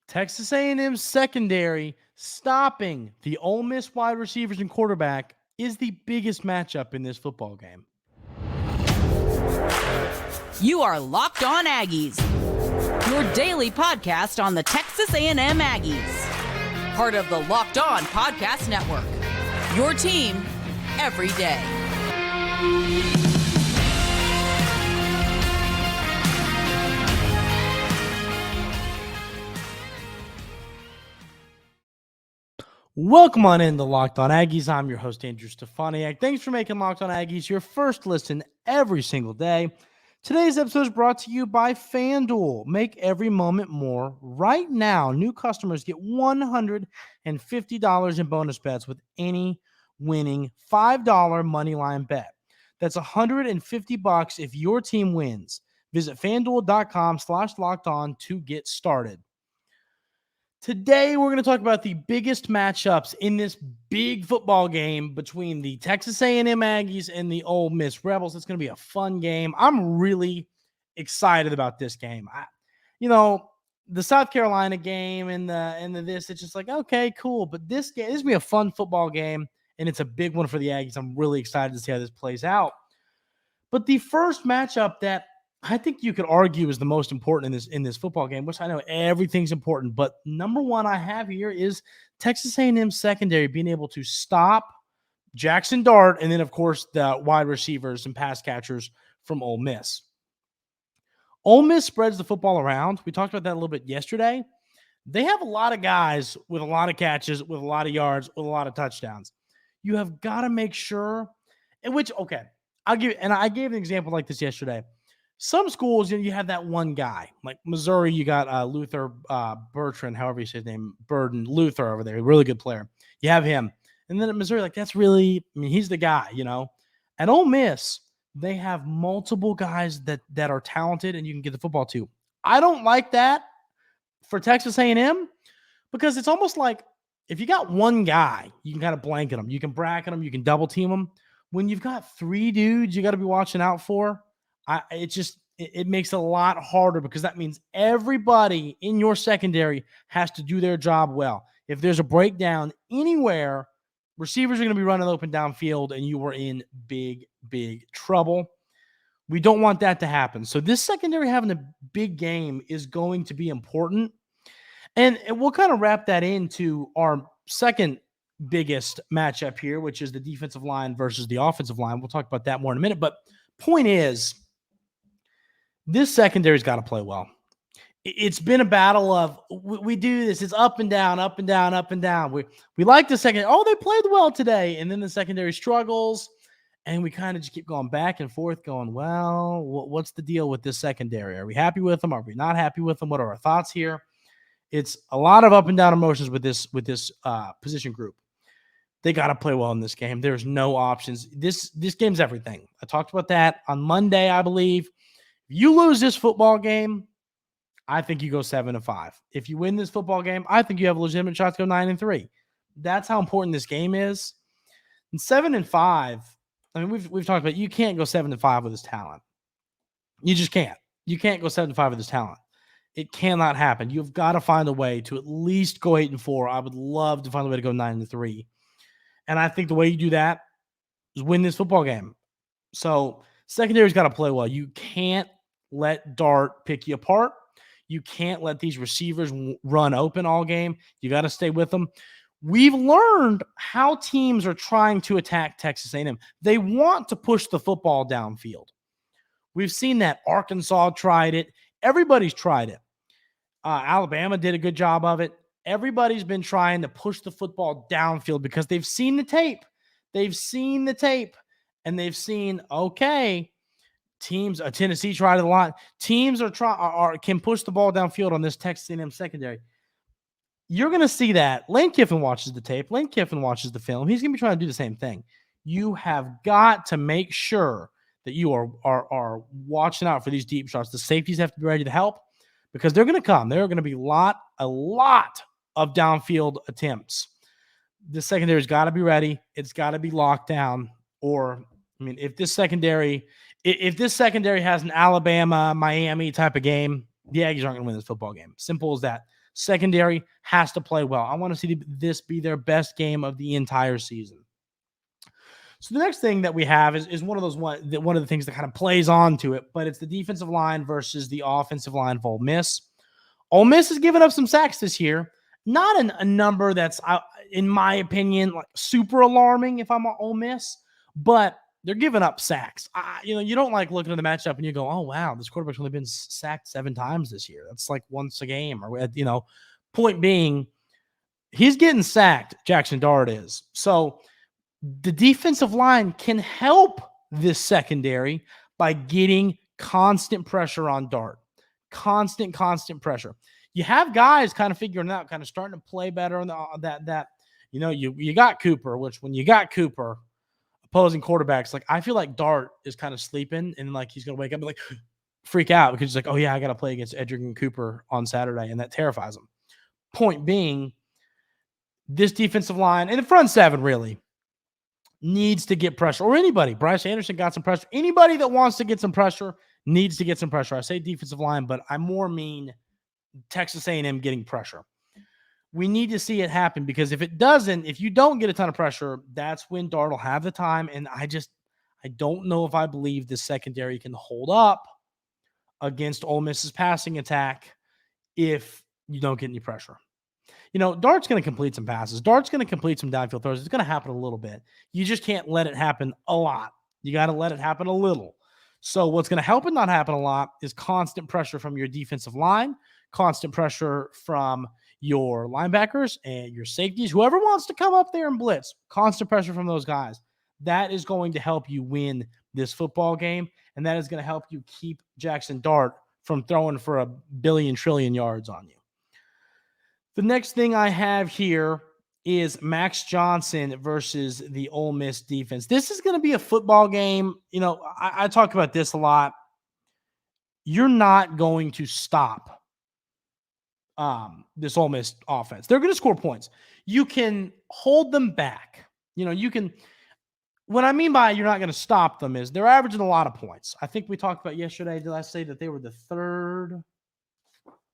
Texas A&M secondary stopping the Ole Miss wide receivers and quarterback is the biggest matchup in this football game. You are Locked On Aggies, your daily podcast on the Texas A&M Aggies. Part of the Locked On Podcast Network, your team every day. Welcome on in to Locked On Aggies. I'm your host, Andrew Stefaniak. Thanks for making Locked On Aggies your first listen every single day. Today's episode is brought to you by FanDuel. Make every moment more. Right now, new customers get $150 in bonus bets with any winning $5 moneyline bet. That's $150 if your team wins. Visit FanDuel.com/lockedon to get started. Today, we're going to talk about the biggest matchups in this big football game between the Texas A&M Aggies and the Ole Miss Rebels. It's going to be a fun game. I'm really excited about this game. The South Carolina game and this, it's just like, okay, cool. But this game, this is going to be a fun football game, and it's a big one for the Aggies. I'm really excited to see how this plays out. But the first matchup that I think you could argue is the most important in this football game, which I know everything's important, but number one I have here is Texas A&M secondary being able to stop Jaxson Dart and then, of course, the wide receivers and pass catchers from Ole Miss. Ole Miss spreads the football around. We talked about that a little bit yesterday. They have a lot of guys with a lot of catches, with a lot of yards, with a lot of touchdowns. You have got to make sure, I gave an example like this yesterday. Some schools, you have that one guy. Like Missouri, you got Luther Bertrand, however you say his name, Burden Luther over there, a really good player. You have him. And then at Missouri, he's the guy, At Ole Miss, they have multiple guys that are talented and you can get the football to. I don't like that for Texas A&M because it's almost like if you got one guy, you can kind of blanket them. You can bracket them. You can double team them. When you've got three dudes you got to be watching out for, it makes it a lot harder because that means everybody in your secondary has to do their job well. If there's a breakdown anywhere, receivers are going to be running open downfield and you are in big, big trouble. We don't want that to happen. So this secondary having a big game is going to be important. And we'll kind of wrap that into our second biggest matchup here, which is the defensive line versus the offensive line. We'll talk about that more in a minute. But point is, this secondary's got to play well. It's been a battle of we do this. It's up and down, up and down, up and down. We like the secondary. Oh, they played well today. And then the secondary struggles. And we kind of just keep going back and forth going, well, what's the deal with this secondary? Are we happy with them? Are we not happy with them? What are our thoughts here? It's a lot of up and down emotions with this position group. They got to play well in this game. There's no options. This game's everything. I talked about that on Monday, I believe. If you lose this football game, I think you go 7-5. If you win this football game, I think you have a legitimate shot to go 9-3. That's how important this game is. And 7-5, I mean, we've talked about you can't go 7-5 with this talent. You just can't. You can't go 7-5 with this talent. It cannot happen. You've got to find a way to at least go 8-4. I would love to find a way to go 9-3. And I think the way you do that is win this football game. So secondary's got to play well. You can't let Dart pick you apart. You can't let these receivers run open all game. You got to stay with them. We've learned how teams are trying to attack Texas A&M. They want to push the football downfield. We've seen that. Arkansas tried it. Everybody's tried it. Alabama did a good job of it. Everybody's been trying to push the football downfield because they've seen the tape. And they've seen, okay, teams, Tennessee tried it a lot. Teams can push the ball downfield on this Texas A&M secondary. You're going to see that. Lane Kiffin watches the tape. Lane Kiffin watches the film. He's going to be trying to do the same thing. You have got to make sure that you are watching out for these deep shots. The safeties have to be ready to help because they're going to come. There are going to be a lot of downfield attempts. The secondary's got to be ready. It's got to be locked down. If this secondary has an Alabama, Miami type of game, the Aggies aren't going to win this football game. Simple as that. Secondary has to play well. I want to see this be their best game of the entire season. So the next thing that we have is one of the things that kind of plays on to it, but it's the defensive line versus the offensive line of Ole Miss. Ole Miss has given up some sacks this year. Not a number that's, in my opinion, like super alarming if I'm Ole Miss, but they're giving up sacks. You don't like looking at the matchup and you go, oh, wow, this quarterback's only been sacked 7 times this year. That's like once a game. Or, point being, he's getting sacked, Jaxson Dart is. So the defensive line can help this secondary by getting constant pressure on Dart. Constant pressure. You have guys kind of figuring it out, kind of starting to play better on you got Cooper, which when you got Cooper, opposing quarterbacks, like I feel like Dart is kind of sleeping and like he's gonna wake up and like freak out because he's like, oh yeah, I gotta play against Edgerton Cooper on Saturday, and that terrifies him. Point being, this defensive line and the front seven really needs to get pressure, or anybody. Bryce Anderson got some pressure. Anybody that wants to get some pressure needs to get some pressure. I say defensive line, but I more mean Texas A&M getting pressure. We need to see it happen because if you don't get a ton of pressure, that's when Dart will have the time. And I don't know if I believe this secondary can hold up against Ole Miss's passing attack if you don't get any pressure. Dart's going to complete some passes. Dart's going to complete some downfield throws. It's going to happen a little bit. You just can't let it happen a lot. You got to let it happen a little. So what's going to help it not happen a lot is constant pressure from your defensive line, constant pressure from your linebackers and your safeties, whoever wants to come up there and blitz, constant pressure from those guys. That is going to help you win this football game, and that is going to help you keep Jaxson Dart from throwing for 1 billion trillion yards on you. The next thing I have here is Max Johnson versus the Ole Miss defense. This is going to be a football game. I talk about this a lot. You're not going to stop this Ole Miss offense. They're going to score points. You can hold them back. What I mean by you're not going to stop them is they're averaging a lot of points. I think we talked about yesterday. Did I say that they were the third?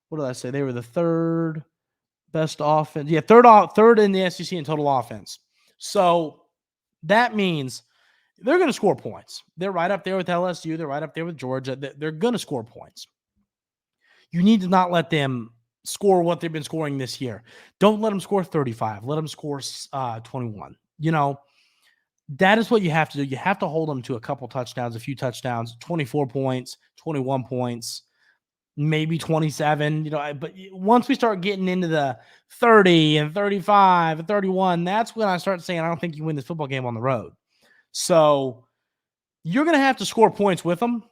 What did I say? They were the third best offense. Yeah, third in the SEC in total offense. So that means they're going to score points. They're right up there with LSU. They're right up there with Georgia. They're going to score points. You need to not let them score what they've been scoring this year. Don't let them score 35. Let them score 21. That is what you have to do. You have to hold them to a couple touchdowns, a few touchdowns, 24 points, 21 points, maybe 27, but once we start getting into the 30 and 35 and 31, that's when I start saying, I don't think you win this football game on the road. So you're going to have to score points with them.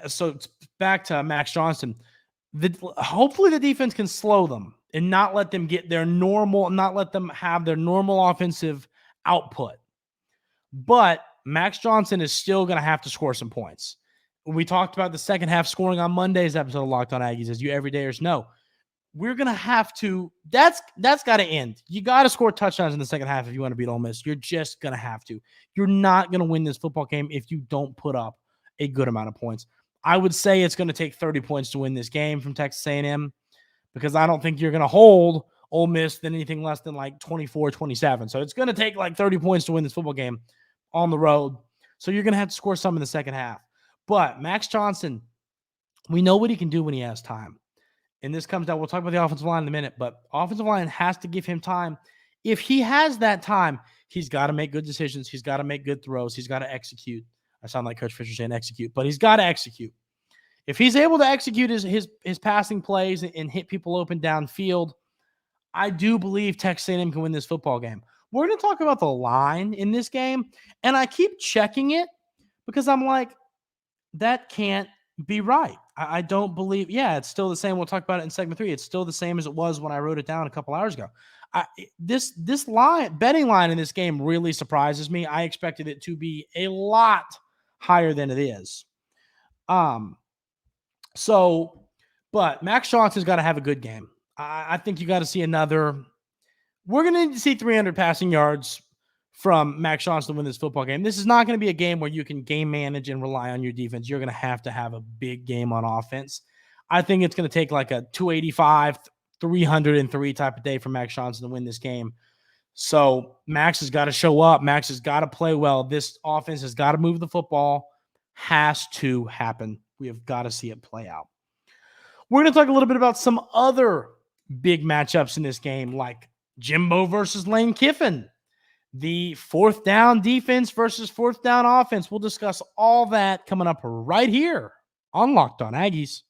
So back to Max Johnson, hopefully the defense can slow them and not let them get not let them have their normal offensive output. But Max Johnson is still going to have to score some points. We talked about the second half scoring on Monday's episode of Locked On Aggies, as you everydayers know. We're going to have to – that's got to end. You got to score touchdowns in the second half if you want to beat Ole Miss. You're just going to have to. You're not going to win this football game if you don't put up a good amount of points. I would say it's going to take 30 points to win this game from Texas A&M because I don't think you're going to hold Ole Miss than anything less than like 24-27. So it's going to take like 30 points to win this football game on the road. So you're going to have to score some in the second half. But Max Johnson, we know what he can do when he has time. And this comes down, we'll talk about the offensive line in a minute, but offensive line has to give him time. If he has that time, he's got to make good decisions. He's got to make good throws. He's got to execute. I sound like Coach Fisher saying execute, but he's got to execute. If he's able to execute his passing plays and hit people open downfield, I do believe Texas A&M can win this football game. We're going to talk about the line in this game, and I keep checking it because I'm like, that can't be right. I don't believe, it's still the same. We'll talk about it in segment 3. It's still the same as it was when I wrote it down a couple hours ago. This betting line in this game really surprises me. I expected it to be a lot higher than it is. But Max Johnson's got to have a good game. I think you got to see we're going to need to see 300 passing yards from Max Johnson to win this football game. This is not going to be a game where you can game manage and rely on your defense. You're going to have a big game on offense. I think it's going to take like a 285, 303 type of day for Max Johnson to win this game. So Max has got to show up. Max has got to play well. This offense has got to move the football. Has to happen. We have got to see it play out. We're going to talk a little bit about some other big matchups in this game, like Jimbo versus Lane Kiffin, the fourth down defense versus fourth down offense. We'll discuss all that coming up right here on Locked On Aggies.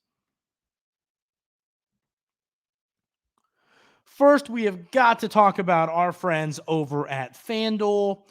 First, we have got to talk about our friends over at FanDuel.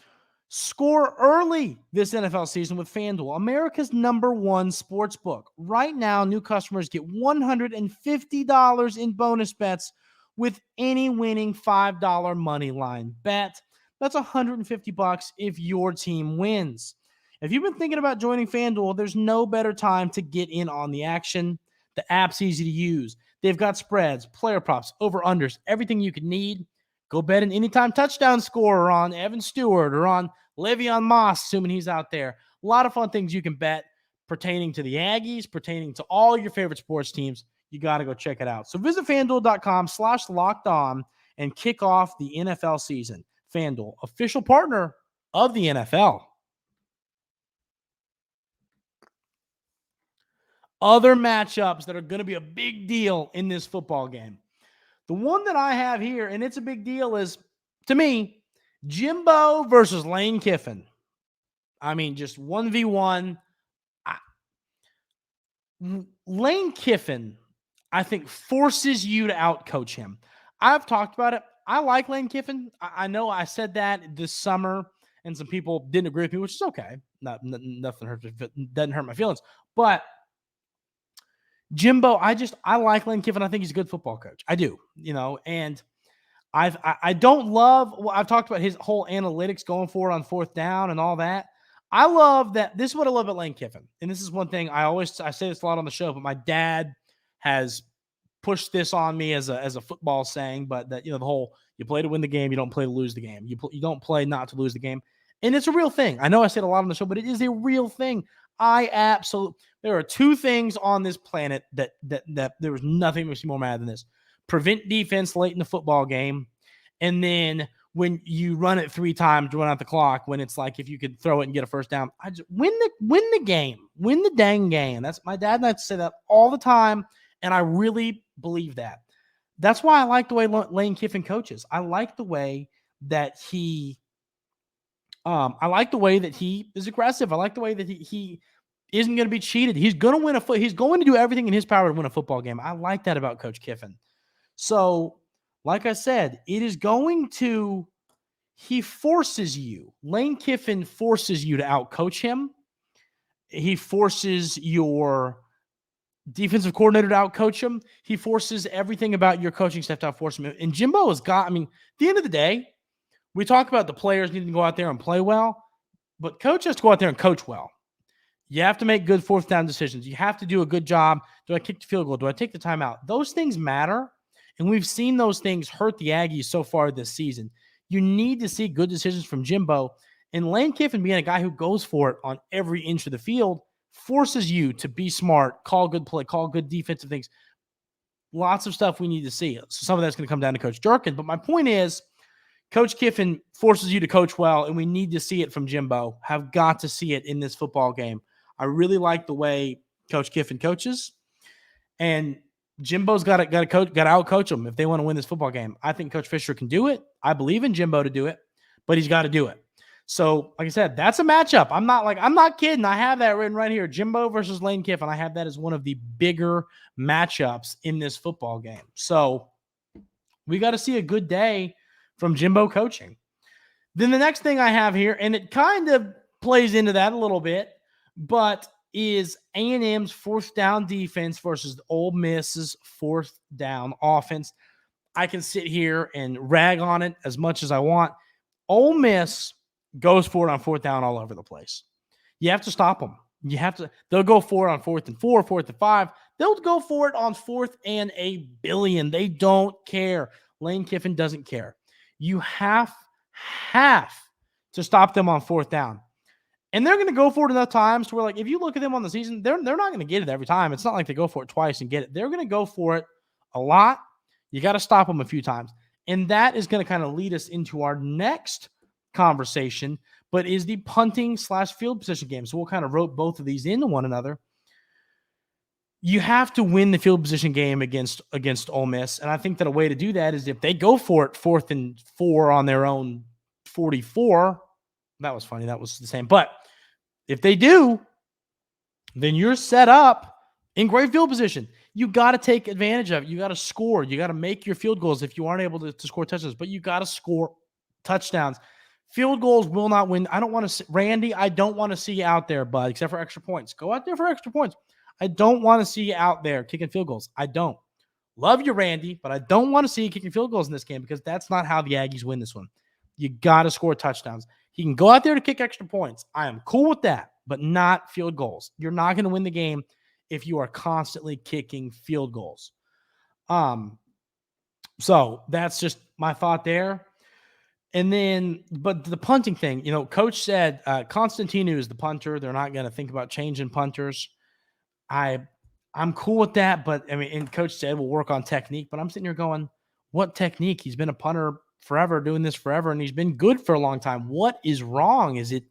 Score early this NFL season with FanDuel, America's #1 sports book. Right now, new customers get $150 in bonus bets with any winning $5 money line bet. That's $150 if your team wins. If you've been thinking about joining FanDuel, there's no better time to get in on the action. The app's easy to use. They've got spreads, player props, over-unders, everything you could need. Go bet an anytime touchdown scorer on Evan Stewart or on Le'Veon Moss, assuming he's out there. A lot of fun things you can bet pertaining to the Aggies, pertaining to all your favorite sports teams. You got to go check it out. So visit FanDuel.com/lockedon and kick off the NFL season. FanDuel, official partner of the NFL. Other matchups that are going to be a big deal in this football game. The one that I have here, and it's a big deal, is, to me, Jimbo versus Lane Kiffin. I mean, just 1v1. Lane Kiffin, I think, forces you to outcoach him. I've talked about it. I like Lane Kiffin. I know I said that this summer, and some people didn't agree with me, which is okay. Nothing doesn't hurt my feelings. But Jimbo, I like Lane Kiffin. I think he's a good football coach. I do, and I don't love, I've talked about his whole analytics going for it on fourth down and all that. I love that. This is what I love about Lane Kiffin. And this is one thing I say this a lot on the show, but my dad has pushed this on me as a football saying, but that, the whole, you play to win the game, you don't play to lose the game. You don't play not to lose the game. And it's a real thing. I know I said a lot on the show, but it is a real thing. There are two things on this planet that there was nothing that makes me more mad than this. Prevent defense late in the football game. And then when you run it 3 times to run out the clock, when it's like, if you could throw it and get a first down, I just win the game, win the dang game. That's my dad and I say that all the time. And I really believe that. That's why I like the way Lane Kiffin coaches. I like the way that he is aggressive. I like the way that he isn't going to be cheated. He's going to win he's going to do everything in his power to win a football game. I like that about Coach Kiffin. So, like I said, he forces you. Lane Kiffin forces you to outcoach him. He forces your defensive coordinator to outcoach him. He forces everything about your coaching staff to outforce him. And Jimbo at the end of the day, we talk about the players needing to go out there and play well, but coach has to go out there and coach well. You have to make good fourth down decisions. You have to do a good job. Do I kick the field goal? Do I take the timeout? Those things matter, and we've seen those things hurt the Aggies so far this season. You need to see good decisions from Jimbo, and Lane Kiffin, being a guy who goes for it on every inch of the field, forces you to be smart, call good play, call good defensive things. Lots of stuff we need to see. So some of that's going to come down to Coach Durkin, but my point is, Coach Kiffin forces you to coach well, and we need to see it from Jimbo. Have got to see it in this football game. I really like the way Coach Kiffin coaches, and Jimbo's got to out-coach them if they want to win this football game. I think Coach Fisher can do it. I believe in Jimbo to do it, but he's got to do it. So, like I said, that's a matchup. I'm not kidding. I have that written right here. Jimbo versus Lane Kiffin. I have that as one of the bigger matchups in this football game. So, we got to see a good day from Jimbo coaching. Then the next thing I have here, and it kind of plays into that a little bit, but is A&M's fourth down defense versus Ole Miss's fourth down offense. I can sit here and rag on it as much as I want. Ole Miss goes for it on fourth down all over the place. You have to stop them. They'll go for it on 4th and 4, 4th and 5. They'll go for it on 4th and a billion. They don't care. Lane Kiffin doesn't care. You have to stop them on fourth down. And they're going to go for it enough times to where, like, if you look at them on the season, they're not going to get it every time. It's not like they go for it twice and get it. They're going to go for it a lot. You got to stop them a few times. And that is going to kind of lead us into our next conversation, but is the punting / field position game. So we'll kind of rope both of these into one another. You have to win the field position game against Ole Miss. And I think that a way to do that is if they go for it 4th and 4 on their own 44, that was funny. That was the same. But if they do, then you're set up in great field position. You got to take advantage of it. You got to score. You got to make your field goals if you aren't able to score touchdowns, but you got to score touchdowns. Field goals will not win. I don't want to – Randy, I don't want to see you out there, bud, except for extra points. Go out there for extra points. I don't want to see you out there kicking field goals. I don't. Love you, Randy, but I don't want to see you kicking field goals in this game because that's not how the Aggies win this one. You got to score touchdowns. He can go out there to kick extra points. I am cool with that, but not field goals. You're not going to win the game if you are constantly kicking field goals. So that's just my thought there. And then, but the punting thing, Coach said Constantinu is the punter. They're not going to think about changing punters. I'm cool with that, but and Coach said we'll work on technique, but I'm sitting here going, what technique? He's been a punter forever, doing this forever, and he's been good for a long time. What is wrong? Is it,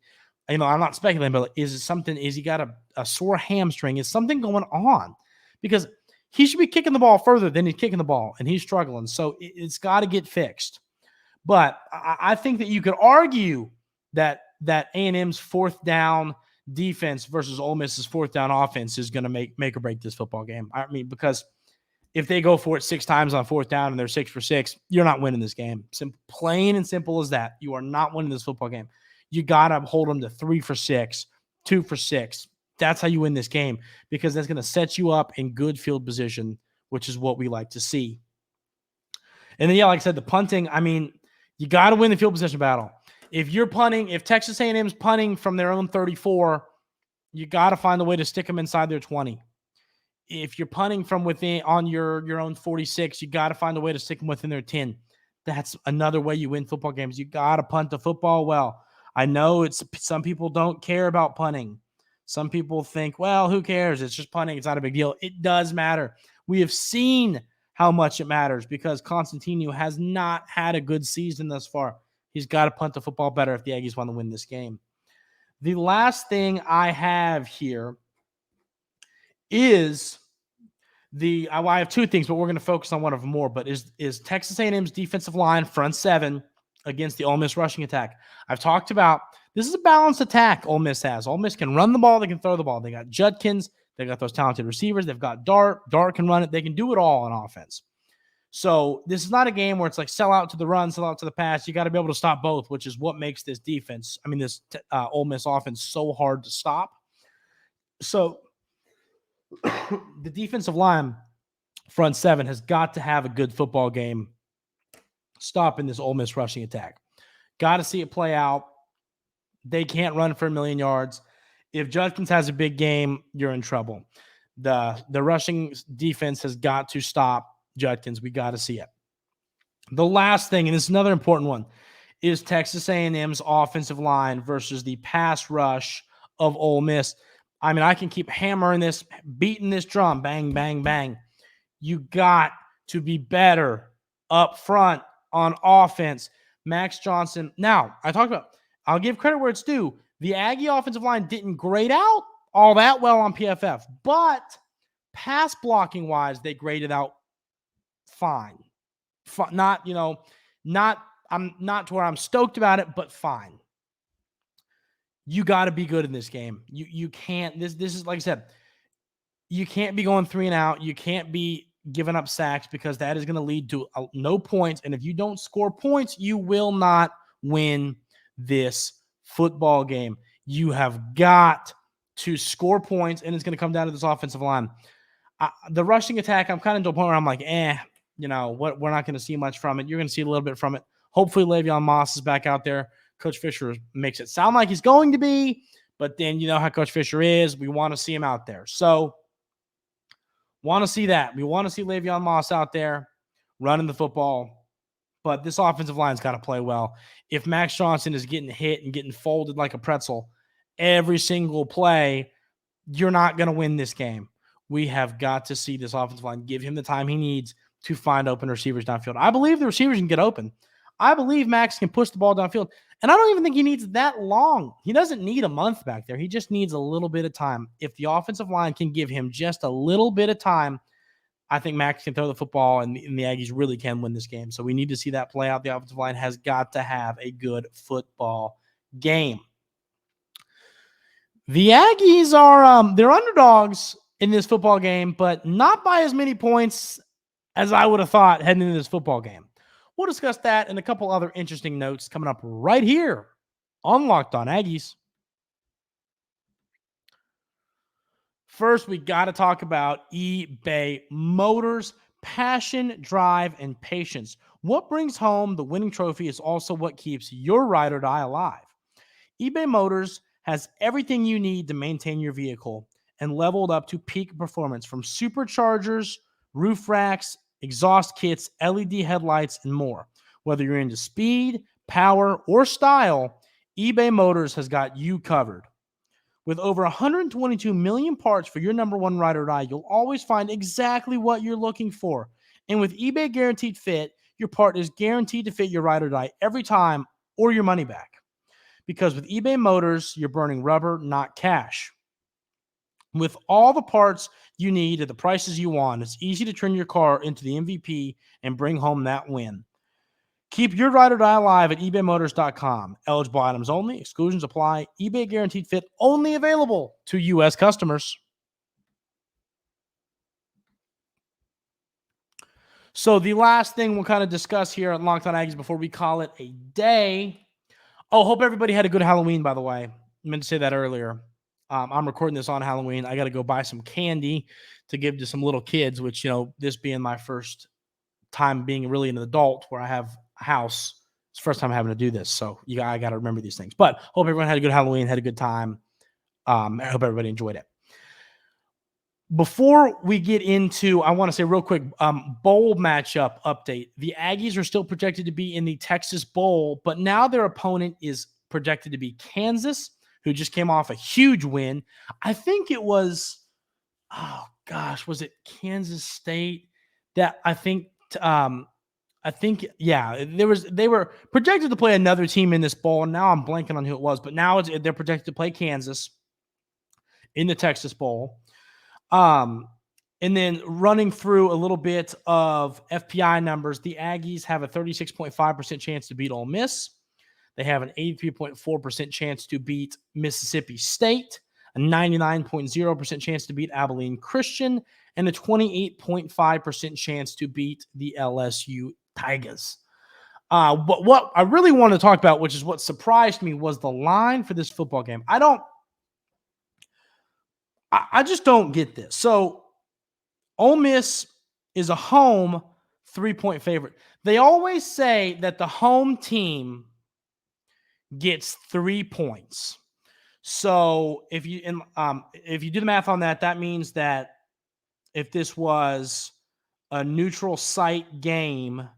I'm not speculating, but is it something, is he got a sore hamstring? Is something going on? Because he should be kicking the ball further than he's kicking the ball, and he's struggling. So it's got to get fixed. But I think that you could argue that A&M's 4th down defense versus Ole Miss's 4th down offense is going to make or break this football game. Because if they go for it 6 times on 4th down and they're 6 for 6, you're not winning this game. Plain and simple as that. You are not winning this football game. You got to hold them to 3 for 6, 2 for 6. That's how you win this game because that's going to set you up in good field position, which is what we like to see. And then, like I said, the punting, you got to win the field position battle. If you're punting, if Texas A&M's punting from their own 34, you got to find a way to stick them inside their 20. If you're punting from within on your own 46, you got to find a way to stick them within their 10. That's another way you win football games. You got to punt the football well. I know some people don't care about punting. Some people think, well, who cares? It's just punting. It's not a big deal. It does matter. We have seen how much it matters because Constantinu has not had a good season thus far. He's got to punt the football better if the Aggies want to win this game. The last thing I have here is I have 2 things, but we're going to focus on one of them more, but is Texas A&M's defensive line front 7 against the Ole Miss rushing attack. I've talked about this is a balanced attack Ole Miss has. Ole Miss can run the ball. They can throw the ball. They got Judkins. They got those talented receivers. They've got Dart. Dart can run it. They can do it all on offense. So this is not a game where it's like sell out to the run, sell out to the pass. You got to be able to stop both, which is what makes this defense, this Ole Miss offense so hard to stop. So the defensive line front 7 has got to have a good football game stopping this Ole Miss rushing attack. Got to see it play out. They can't run for 1,000,000 yards. If Judkins has a big game, you're in trouble. The rushing defense has got to stop Judkins. We got to see it. The last thing, and this is another important one, is Texas A&M's offensive line versus the pass rush of Ole Miss. I can keep hammering this, beating this drum, bang, bang, bang. You got to be better up front on offense. Max Johnson. Now, I'll give credit where it's due. The Aggie offensive line didn't grade out all that well on PFF, but pass blocking wise, they graded out fine. Not to where I'm stoked about it, but fine. You got to be good in this game. You can't. This is like I said. You can't be going 3 and out. You can't be giving up sacks because that is going to lead to no points. And if you don't score points, you will not win this football game. You have got to score points, and it's going to come down to this offensive line. The rushing attack, I'm kind of to a point where I'm like, we're not going to see much from it. You're going to see a little bit from it. Hopefully, Le'Veon Moss is back out there. Coach Fisher makes it sound like he's going to be, but then you know how Coach Fisher is. We want to see him out there. So, want to see that. We want to see Le'Veon Moss out there running the football, but this offensive line's got to play well. If Max Johnson is getting hit and getting folded like a pretzel every single play, you're not going to win this game. We have got to see this offensive line give him the time he needs to find open receivers downfield. I believe the receivers can get open. I believe Max can push the ball downfield. And I don't even think he needs that long. He doesn't need a month back there. He just needs a little bit of time. If the offensive line can give him just a little bit of time, I think Max can throw the football, and the Aggies really can win this game. So we need to see that play out. The offensive line has got to have a good football game. The Aggies are they're underdogs in this football game, but not by as many points as I would have thought heading into this football game. We'll discuss that and a couple other interesting notes coming up right here on Locked On Aggies. First, we got to talk about eBay Motors. Passion, drive, and patience. What brings home the winning trophy is also what keeps your ride or die alive. eBay Motors has everything you need to maintain your vehicle and leveled up to peak performance, from superchargers, roof racks, exhaust kits, LED headlights, and more. Whether you're into speed, power, or style, eBay Motors has got you covered. With over 122 million parts for your number one ride or die, you'll always find exactly what you're looking for. And with eBay Guaranteed Fit, your part is guaranteed to fit your ride or die every time, or your money back. Because with eBay Motors, you're burning rubber, not cash. With all the parts you need at the prices you want, it's easy to turn your car into the MVP and bring home that win. Keep your ride or die alive at ebaymotors.com. Eligible items only. Exclusions apply. eBay Guaranteed Fit only available to U.S. customers. So the last thing we'll kind of discuss here on Locked On Aggies before we call it a day. Oh, hope everybody had a good Halloween, by the way. I meant to say that earlier. I'm recording this on Halloween. I got to go buy some candy to give to some little kids, which, this being my first time being really an adult where I have a house. It's the first time having to do this. So I got to remember these things. But hope everyone had a good Halloween, had a good time. I hope everybody enjoyed it. Before we get into, I want to say real quick, bowl matchup update. The Aggies are still projected to be in the Texas Bowl, but now their opponent is projected to be Kansas, who just came off a huge win. I think it was, was it Kansas State? That they were projected to play another team in this bowl, and now I'm blanking on who it was, but now they're projected to play Kansas in the Texas Bowl. And then running through a little bit of FPI numbers, the Aggies have a 36.5% chance to beat Ole Miss. They have an 83.4% chance to beat Mississippi State, a 99.0% chance to beat Abilene Christian, and a 28.5% chance to beat the LSU Tigers. But what I really want to talk about, which is what surprised me, was the line for this football game. I just don't get this. So Ole Miss is a home 3-point favorite. They always say that the home team gets 3 points. So if you do the math on that, that means that if this was a neutral site game,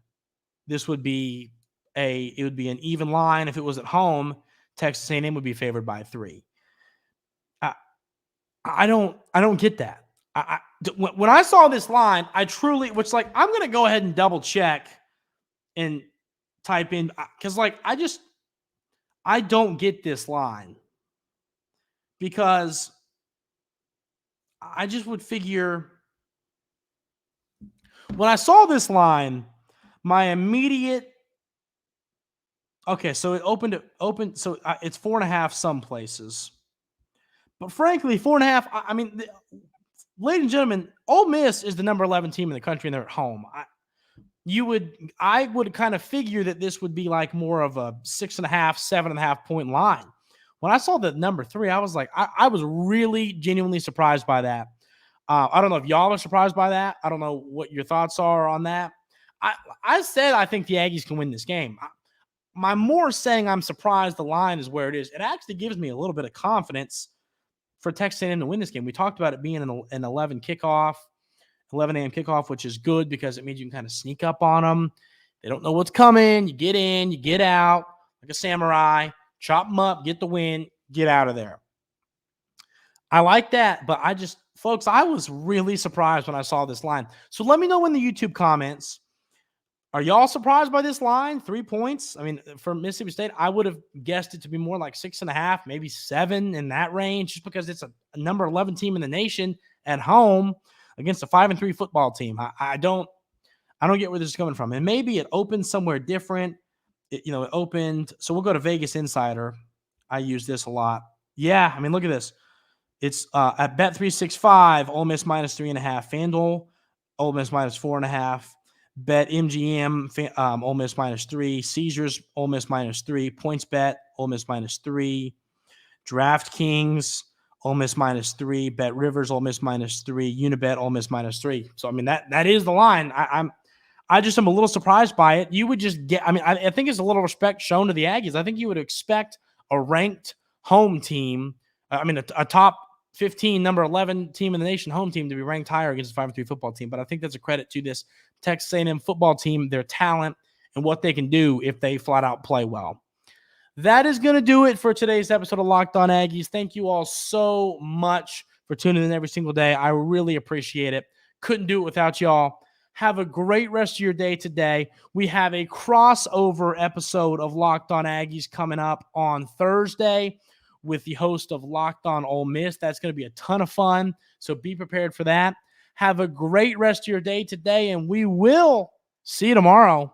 this would be an even line. If it was at home, Texas A&M would be favored by 3. I don't get that. When I saw this line, I'm going to go ahead and double check and type in, because I don't get this line, because I just would figure when I saw this line, my immediate, so it opened, so it's 4.5 some places. But frankly, 4.5, ladies and gentlemen, Ole Miss is the number 11 team in the country, and they're at home. I would kind of figure that this would be like more of a 6.5, 7.5 point line. When I saw the number 3, I was like, I was really genuinely surprised by that. I don't know if y'all are surprised by that. I don't know what your thoughts are on that. I said I think the Aggies can win this game. My more saying I'm surprised the line is where it is. It actually gives me a little bit of confidence for Texas A&M to win this game. We talked about it being an 11 a.m. kickoff, which is good because it means you can kind of sneak up on them. They don't know what's coming. You get in, you get out like a samurai, chop them up, get the win, get out of there. I like that, but Folks, I was really surprised when I saw this line. So let me know in the YouTube comments. Are y'all surprised by this line? 3 points? I mean, for Mississippi State, I would have guessed it to be more like 6.5, maybe 7 in that range, just because it's a number 11 team in the nation at home against a 5-3 football team. I don't get where this is coming from. And maybe it opened somewhere different. It opened. So we'll go to Vegas Insider. I use this a lot. Yeah, I mean, look at this. It's at Bet365, Ole Miss minus 3.5. FanDuel, Ole Miss minus 4.5. Bet MGM, Ole Miss minus 3. Caesars, Ole Miss minus 3. PointsBet, Ole Miss minus 3. DraftKings, Ole Miss minus 3. Bet Rivers, Ole Miss minus 3. Unibet, Ole Miss minus 3. So I mean that is the line. I just am a little surprised by it. You would just get. I mean, I think it's a little respect shown to the Aggies. I think you would expect a ranked home team. I mean, a top 15, number 11 team in the nation, home team, to be ranked higher against a 5-3 football team. But I think that's a credit to this Texas A&M football team, their talent, and what they can do if they flat out play well. That is going to do it for today's episode of Locked On Aggies. Thank you all so much for tuning in every single day. I really appreciate it. Couldn't do it without y'all. Have a great rest of your day today. We have a crossover episode of Locked On Aggies coming up on Thursday with the host of Locked On Ole Miss. That's going to be a ton of fun, so be prepared for that. Have a great rest of your day today, and we will see you tomorrow.